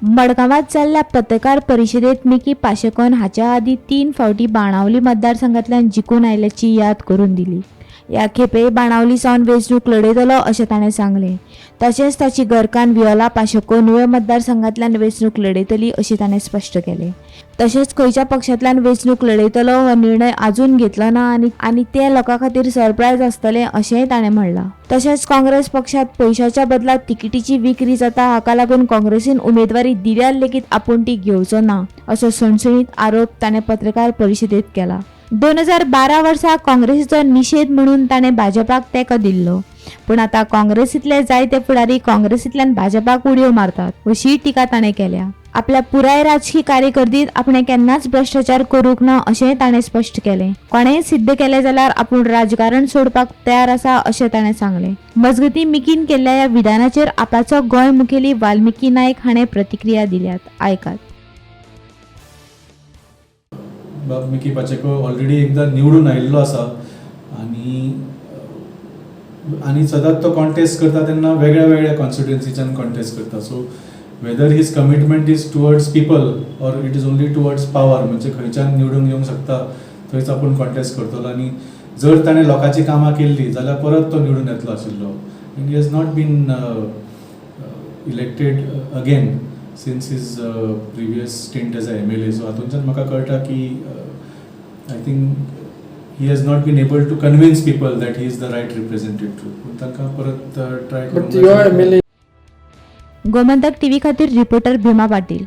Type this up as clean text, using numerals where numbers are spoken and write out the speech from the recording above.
मडगांवात जाल्ल्या पत्रकार परिशदेत मिकी पाशेकॉन हाच्या आदी 3 फावटी बाणावली मतदारसंघातल्यान जिखून आयल्याची याद करून दिली. ह्या खेपे बाणावली सावन वेंचणूक लढयतलो अशें ताणें सांगलें. तशेंच ताची घरकान्न वियोला पाशेको नुवें मतदारसंघातल्यान वेंचणूक लढयतली अशें ताणें स्पश्ट केलें. तशेंच खंयच्या पक्षांतल्यान वेंचणूक लढयतलो हो निर्णय आजून घेतलो ना आनी तें लोकां खातीर सरप्रायज आसतलें अशेंय ताणें म्हणलां. तशेंच काँग्रेस पक्षात पयशांच्या बदलात तिकिटीची विक्री जाता हाका लागून काँग्रेसीन उमेदवारी दिल्यार लेगीत आपूण ती घेवचो ना असो सणसणीत आरोप ताणें पत्रकार परिशदेत केला. 2012 वर्सा काँग्रेसीचो निषेध म्हणून ताणें भाजपाक तेंको दिल्लो. पूण आतां काँग्रेसींतले जायते फुडारी काँग्रेसींतल्यान भाजपाक उडयो मारतात अशी टिका ताणें केल्या. आपल्या पुराय राजकीय कारकिर्दीत आपणें केन्नाच भ्रश्टाचार करूंक ना अशेंय ताणें स्पश्ट केलें. कोणेंय सिद्ध केलें जाल्यार आपूण राजकारण सोडपाक तयार आसा अशें ताणें सांगलें. मजगतीं मिकीन केल्ल्या ह्या विधानाचेर आपाचो गोंय मुखेली वाल्मिकी नायक हाणें प्रतिक्रिया दिल्यात. आयकात. मिकी पाचेको ऑलरेडी एकदा निवडून आयिल्लो आसा आनी सदांच तो कॉन्टेस्ट करता तेन्ना वेगळ्या वेगळ्या कॉन्स्टिट्युएन्सीच्यान कॉन्टेस्ट करता. So whether his commitment is towards people or it is only towards power, म्हणजे खंयच्यान निवडून येवंक शकता थंयच आपूण कॉन्टेस्ट करतलो. आनी जर ताणें लोकांची कामां केल्ली जाल्यार परत तो निवडून येतलो आशिल्लो. आनी he has not been elected again since his previous stint as a MLA. So हातूंतल्यान म्हाका कळटा की I think he has not been able to convince people that he is the right representative. ताका परत ट्राय करून. Gomantak TV खातीर reporter Bhima Patil.